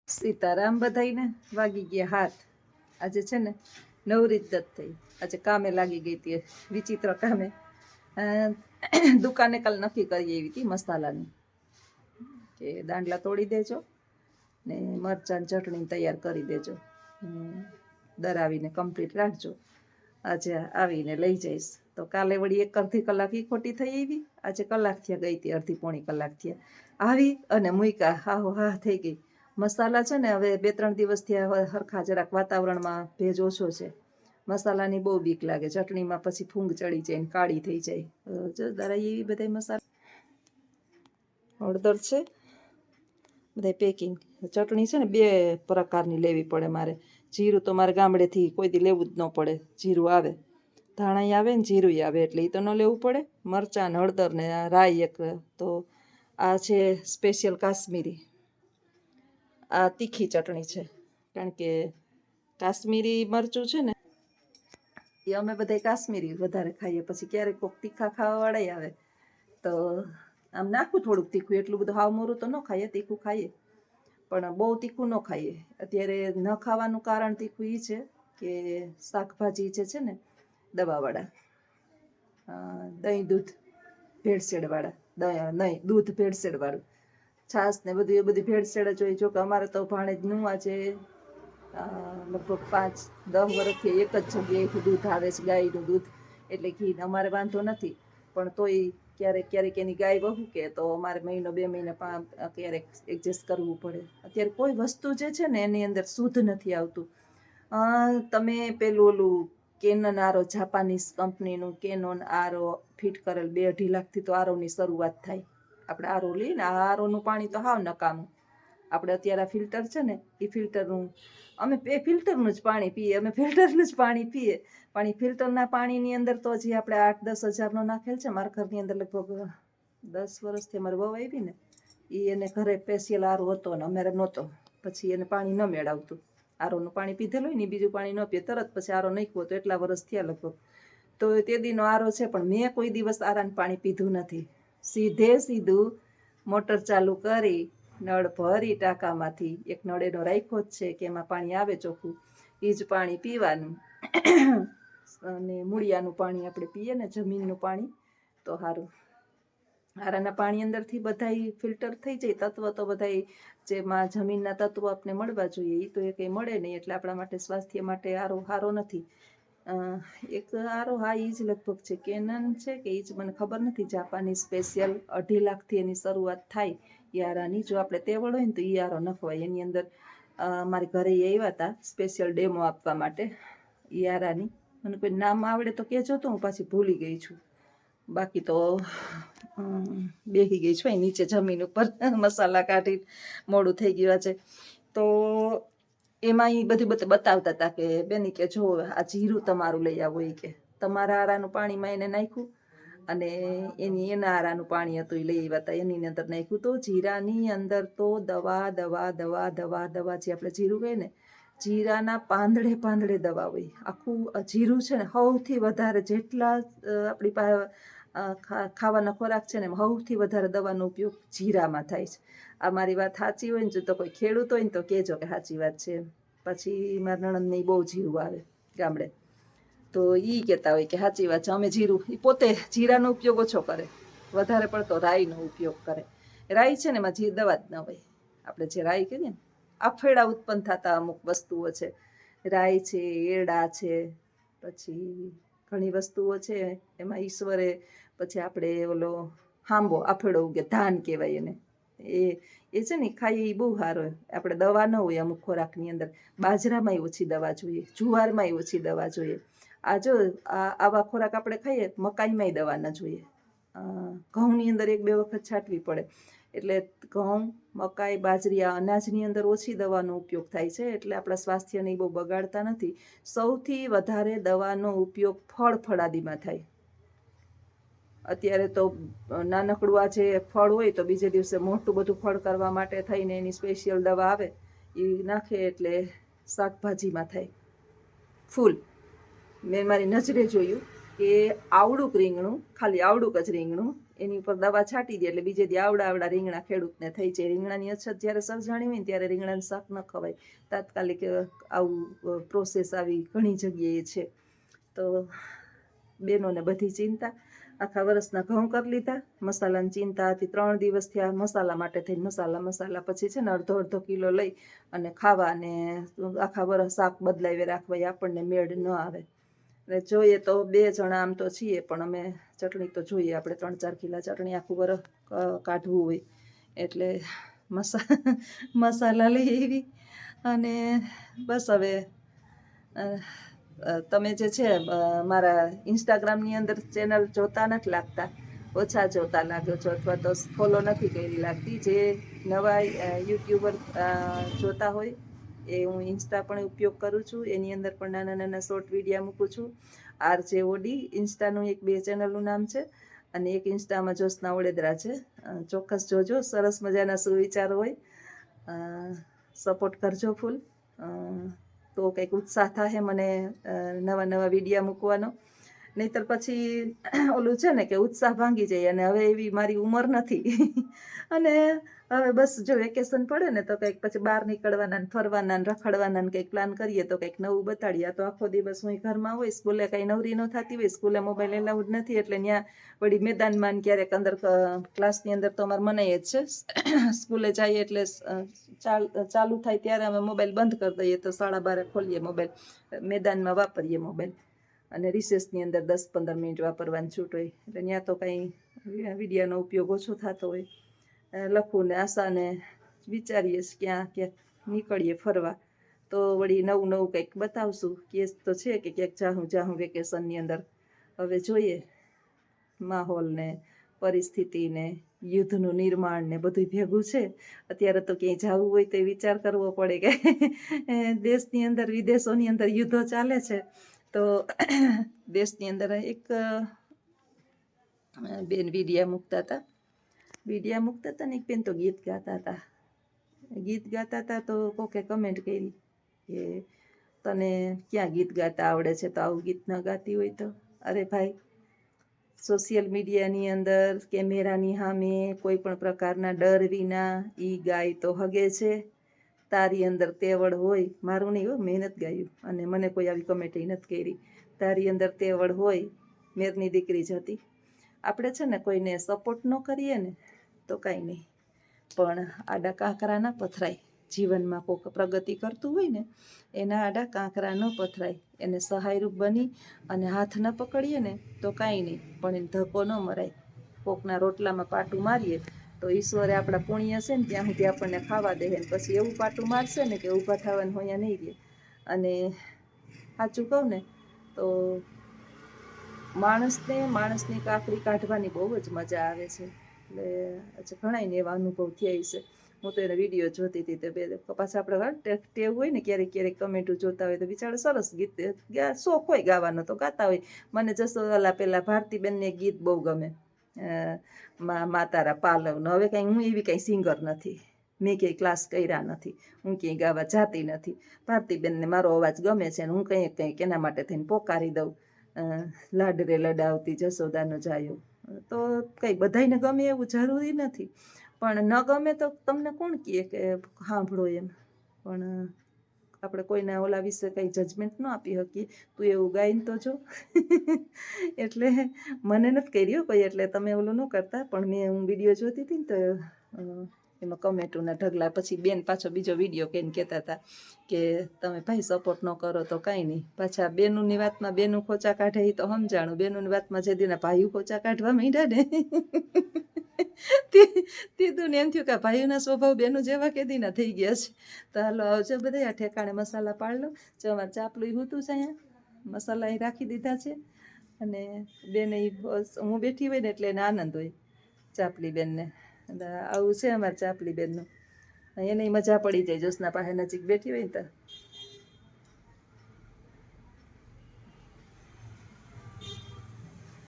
સીતારામ બધાઈને વાગી ગયા હાથ. આજે છે ને નવરી જ થઈ. આજે કામે લાગી ગઈ હતી, વિચિત્ર કામે. દુકાને કાલ નક્કી કરી એવી હતી મસાલાની કે દાંડલા તોડી દેજો ને મરચાં ચટણી તૈયાર કરી દેજો, દરાવીને કમ્પ્લીટ રાખજો. આજે આવીને લઈ જઈશ. તો કાલે વળી એક અડધી કલાક ઈ ખોટી થઈ એવી. આજે કલાક થયા ગઈ હતી, અડધી પોણી કલાક થયા આવી અને મૂક્યા. હાહો હા થઈ ગઈ. મસાલા છે ને હવે 2-3 દિવસથી હરખા જરાક વાતાવરણમાં ભેજ ઓછો છે. મસાલાની બહુ બીક લાગે. ચટણીમાં પછી ફૂંગ ચડી જાય ને કાળી થઈ જાય. દરાઈ એવી બધા મસાલા. હળદર છે બધા પેકિંગ. ચટણી છે ને 2 પ્રકારની લેવી પડે મારે. જીરું તો મારે ગામડેથી કોઈ દી લેવું જ ન પડે. જીરું આવે, ધાણા આવે ને જીરું આવે, એટલે એ તો ન લેવું પડે. મરચાં ને હળદર ને રાઈ એક. તો આ છે સ્પેશિયલ કાશ્મીરી. આ તીખી ચટણી છે, કારણ કે કાશ્મીરી મરચું છે ને એ અમે બધા કાશ્મીરી વધારે ખાઈએ. પછી ક્યારેક કોઈક તીખા ખાવાવાળા આવે તો આમ નાખું થોડુંક તીખું. એટલું બધું હાવ મોરું તો ન ખાઈએ, તીખું ખાઈએ પણ બહુ તીખું ન ખાઈએ. અત્યારે ન ખાવાનું કારણ તીખું એ છે કે શાકભાજી જે છે ને દવાવાળા, દહીં દૂધ ભેળસેળવાળા, નહીં દૂધ ભેળસેળવાળું, છાશ ને બધું એ બધી ભેળસેળ જ હોય. જો કે અમારે તો ભાણેજનું આજે લગભગ 5-10 વર્ષથી એક જ જગ્યાએથી દૂધ આવે છે, ગાયનું દૂધ. એટલે ઘી અમારે વાંધો નથી, પણ તોય ક્યારેક ક્યારેક એની ગાય વહુ કે તો અમારે 1-2 મહિના ક્યારેક એડજસ્ટ કરવું પડે. અત્યારે કોઈ વસ્તુ જે છે ને એની અંદર શુદ્ધ નથી આવતું. તમે પેલું ઓલું કેનન આરો, જાપાનીઝ કંપનીનું કેનોન આરો ફિટ કરેલ 2-2.5 લાખથી તો આરોની શરૂઆત થાય. આપણે આરો લઈએ ને, આ આરોનું પાણી તો હાવ નકામું. આપણે અત્યારે આ ફિલ્ટર છે ને એ ફિલ્ટરનું, અમે ફિલ્ટરનું જ પાણી પીએ. અમે ફિલ્ટરનું જ પાણી પીએ. પણ એ ફિલ્ટરના પાણીની અંદર તો હજી આપણે 8-10 હજારનો નાખેલ છે. મારા ઘરની અંદર લગભગ 10 વર્ષથી અમારે વહુ આવી ને, એ એને ઘરે સ્પેશિયલ આરો હતો ને અમારે નહોતો. પછી એને પાણી ન મેળવતું. આરોનું પાણી પીધેલું હોય ને બીજું પાણી ન પીએ. તરત પછી આરો નાખ્યો તો એટલા વર્ષ થયા લગભગ. તો તે દીનો આરો છે, પણ મેં કોઈ દિવસ આરાનું પાણી પીધું નથી. સીધું મોટર ચાલુ કરી, નળ ભરી ટાંકામાંથી, એક નળ એનો રાખ્યો જ છે કે એમાં પાણી આવે ચોખ્ખું, એ જ પાણી પીવાનું. અને મૂળિયાનું પાણી આપણે પીએ ને, જમીનનું પાણી, તો સારું. આરાના પાણી અંદરથી બધાય ફિલ્ટર થઈ જાય. તત્વ તો બધાય જેમાં જમીનના તત્વો આપણે મળવા જોઈએ એ તો એ કંઈ મળે નહીં. એટલે આપણા માટે, સ્વાસ્થ્ય માટે આરો સારો નથી. એક આરો હા એ જ લગભગ છે, કેનન છે કે એ જ મને ખબર નથી. જાપાની સ્પેશિયલ 2.5 લાખથી એની શરૂઆત થાય એ આરાની. જો આપણે તેવડ હોય ને તો એ આરો નખવાય. એની અંદર મારી ઘરે આવ્યા હતા સ્પેશિયલ ડેમો આપવા માટે એ આરાની. મને કોઈ નામ આવડે તો કહેજો, તો હું પાછી ભૂલી ગઈ છું. બાકી તો બેસી ગઈ છું નીચે જમીન ઉપર, મસાલા કાઢી મોડું થઈ ગયું છે. તો એમાં એ બધું બતાવતા હતા કે બેની કે જો આ જીરું તમારું લઈ આવો. એ કે તમારા આરાનું પાણીમાં એને નાખ્યું અને એના આરાનું પાણી હતું એ લઈ આવ્યા હતા, એની અંદર નાખ્યું. તો જીરાની અંદર તો દવા જે આપણે જીરું કહીએ ને, જીરાના પાંદડે દવા હોય. આખું જીરું છે ને સૌથી વધારે, જેટલા આપણી પાસે ખાવાના ખોરાક છે ને સૌથી વધારે દવાનો ઉપયોગ જીરામાં થાય છે. આ મારી વાત સાચી હોય ને તો કોઈ ખેડૂત હોય ને તો કહેજો કે સાચી વાત છે. પછી મારા નણંદને બહુ જીરું આવે ગામડે, તો એ કહેતા હોય કે સાચી વાત છે. અમે જીરું, એ પોતે જીરાનો ઉપયોગ ઓછો કરે, વધારે પડતો રાઈનો ઉપયોગ કરે. રાઈ છે ને એમાં દવા જ ન હોય. આપણે જે રાઈ કહીએ ને, આફેડા ઉત્પન્ન થતા અમુક વસ્તુઓ છે. રાઈ છે, એરડા છે, પછી ઘણી વસ્તુઓ છે એમાં ઈશ્વરે, પછી આપણે ઓલો હાંબો આફેડો ઉગે, ધાન કહેવાય એને, એ છે ને ખાઈએ એ બહુ સારો. આપણે દવા ન હોય અમુક ખોરાકની અંદર. બાજરામાંય ઓછી દવા જોઈએ, જુવારમાંય ઓછી દવા જોઈએ. આ જો આવા ખોરાક આપણે ખાઈએ, મકાઈમાંય દવા ન જોઈએ. ઘઉંની અંદર 1-2 વખત છાંટવી પડે. એટલે ઘઉં, મકાઈ, બાજરી આ અનાજની અંદર ઓછી દવાનો ઉપયોગ થાય છે. એટલે આપણા સ્વાસ્થ્યને બહુ બગાડતા નથી. સૌથી વધારે દવાનો ઉપયોગ ફળાદીમાં થાય. અત્યારે તો નાનકડું આ જે ફળ હોય તો બીજે દિવસે મોટું બધું ફળ કરવા માટે થઈને એની સ્પેશિયલ દવા આવે, એ નાખે એટલે શાકભાજીમાં થાય ફૂલ. મેં મારી નજરે જોયું કે આવડુંક રીંગણું, ખાલી આવડુંક જ રીંગણું, એની ઉપર દવા છાંટી દે એટલે બીજે દી આવડા રીંગણા ખેડૂતને થઈ જાય. રીંગણાની અછત જ્યારે સર્જાણી હોય ને ત્યારે રીંગણાનું શાક ન ખવાય. તાત્કાલિક આવું પ્રોસેસ આવી ઘણી જગ્યાએ છે. તો બેનોને બધી ચિંતા, આખા વર્ષના ઘઉં કરી લીધા, મસાલાની ચિંતા હતી. 3 દિવસ થયા મસાલા માટે થઈને મસાલા પછી છે ને અડધો કિલો લઈ અને ખાવા, અને આખા વર્ષ શાક બદલાવી રાખવા, એ આપણને મેળ ન આવે. એટલે જોઈએ તો 2 જણા આમ તો છીએ, પણ અમે ચટણી તો જોઈએ, આપણે 3-4 કિલા ચટણી આખું વર્ષ કાઢવું હોય એટલે મસાલા લઈ આવી. અને બસ હવે તમે જે છે મારા ઇન્સ્ટાગ્રામની અંદર ચેનલ જોતા નથી લાગતા, ઓછા જોતા લાગો છો, અથવા તો ફોલો નથી કરી લાગતી. જે નવા યુટ્યુબર જોતા હોય એ હું ઇન્સ્ટા પણ ઉપયોગ કરું છું, એની અંદર પણ નાના શોર્ટ વિડીયો મૂકું છું. RJOD ઇન્સ્ટાનું 1-2 ચેનલનું નામ છે, અને એક ઇન્સ્ટામાં જ્યોત્સના ઓળેદરા છે. ચોક્કસ જોજો, સરસ મજાના સુવિચારો હોય. સપોર્ટ કરજો ફૂલ, તો કંઈક ઉત્સાહ થાય મને નવા વિડીયા મૂકવાનો. નહીંતર પછી ઓલું છે ને કે ઉત્સાહ ભાંગી જાય, અને હવે એવી મારી ઉંમર નથી. અને હવે બસ જો વેકેશન પડે ને તો કંઈક પછી બહાર નીકળવાના, ફરવાના, રખડવાના કંઈક પ્લાન કરીએ તો કંઈક નવું બતાડીએ. તો આખો દિવસ હું ઘરમાં હોય, સ્કૂલે કંઈ નવરી ન થતી હોય, સ્કૂલે મોબાઈલ એલાઉડ નથી, એટલે ત્યાં વળી મેદાનમાં ક્યારેક અંદર ક્લાસની અંદર તો અમારે મનાય જ છે. સ્કૂલે જઈએ એટલે ચાલુ થાય ત્યારે અમે મોબાઈલ બંધ કરી દઈએ, તો 12:30 ખોલીએ મોબાઈલ, મેદાનમાં વાપરીએ મોબાઈલ. અને રિસેસની અંદર 10-15 મિનિટ વાપરવાની છૂટ હોય, એટલે ત્યાં તો કંઈ વિડીયાનો ઉપયોગ ઓછો થતો હોય. લખું ને આશાને વિચારીએ ક્યાંક નીકળીએ ફરવા, તો વળી નવું કંઈક બતાવશું. કેસ તો છે કે ક્યાંક જાહું વેકેશનની અંદર. હવે જોઈએ માહોલ ને પરિસ્થિતિ ને યુદ્ધનું નિર્માણ ને બધું ભેગું છે. અત્યારે તો ક્યાંય જવું હોય તો વિચાર કરવો પડે કે દેશની અંદર, વિદેશોની અંદર યુદ્ધો ચાલે છે. તો દેશની અંદર એક બેન વિડીયા મૂકતા હતા ને, એક બેન તો ગીત ગાતા હતા. તો કોકે કમેન્ટ કરી કે તને ક્યાં ગીત ગાતા આવડે છે, તો આવું ગીત ન ગાતી હોય તો. અરે ભાઈ, સોશિયલ મીડિયાની અંદર કેમેરાની સામે કોઈ પણ પ્રકારના ડર વિના ઈ ગાય તો હગે છે. તારી અંદર તેવડ હોય, મારું નહીં હો, મહેનત ગાયું, અને મને કોઈ આવી કમેન્ટ નથી કરી. તારી અંદર તેવડ હોય, મેરની દીકરી જ હતી. આપણે છે ને કોઈને સપોર્ટ ન કરીએ ને તો કાંઈ નહીં, પણ આડા કાંકરા ના પથરાય. જીવનમાં કોઈક પ્રગતિ કરતું હોય ને એના આડા કાંકરા ન પથરાય. એને સહાયરૂપ બની અને હાથ ન પકડીએ ને તો કાંઈ નહીં, પણ એને ધક્કો ન મરાય. કોકના રોટલામાં પાટું મારીએ તો ઈશ્વરે આપણા પુણ્ય છે ને ત્યાં સુધી આપણને ખાવા દે, પછી એવું પાટું મારશે ને કે ઊભા થવાનું હોય નહીં રહે. અને સાચું કહું ને તો માણસની કાકરી કાઢવાની બહુ જ મજા આવે છે. એટલે ઘણાઈને એવા અનુભવ થયા છે. હું તો એનો વિડીયો જોતી હતી, તો પાછા આપણે ટેવ હોય ને ક્યારેક કમેન્ટો જોતા હોય તો બિચારા સરસ ગીત શોખ હોય ગાવાનો તો ગાતા હોય. મને જસોદા પેલા ભારતીબેનને ગીત બહુ ગમે, માતારા પાલવનો. હવે કાંઈ હું એવી કાંઈ સિંગર નથી, મેં ક્યાંય ક્લાસ કર્યા નથી, હું ક્યાંય ગાવા જાતી નથી. ભારતીબેનને મારો અવાજ ગમે છે, અને હું કંઈક એના માટે થઈને પોકારી દઉં, લાડરે લડાવતી જસોદાનો જાયો. તો કંઈ બધાને ગમે એવું જરૂરી નથી, પણ ન ગમે તો તમને કોણ કહે કે સાંભળો એમ. પણ આપણે કોઈના ઓલા વિશે કંઈ જજમેન્ટ ન આપી શકીએ. તું એવું ગાઈને તો જો. એટલે મને નથી કર્યું કોઈ, એટલે તમે ઓલું ન કરતા. પણ હું વિડીયો જોતી હતી ને તો એમાં કમેન્ટોના ઢગલા. પછી બેન પાછો બીજો વિડીયો કહીને કહેતા હતા કે તમે ભાઈ સપોર્ટ ન કરો તો કાંઈ નહીં. પાછા બેનુંની વાતમાં બેનું ખોચા કાઢે એ તો સમજાણું. બેનુંની વાતમાં જે દીના ભાઈઓ ખોચા કાઢવા માંડ્યા ને તીધું ને એમ થયું કે ભાઈઓના સ્વભાવ બેનું જેવા કેદીના થઈ ગયા છે. તો હાલો આવજો બધા, આ ઠેકાણે મસાલા પાડ લો. જો અમારે ચાપલું હતું છે, અહીંયા મસાલા અહીં રાખી દીધા છે. અને બેન બસ હું બેઠી હોય ને એટલે એને આનંદ હોય ચાપલી બેનને. આવું છે અમારે ચાપલી બેનનું, એને મજા પડી જાય જ્યોત્સના પાસે નજીક બેઠી હોય ને તો.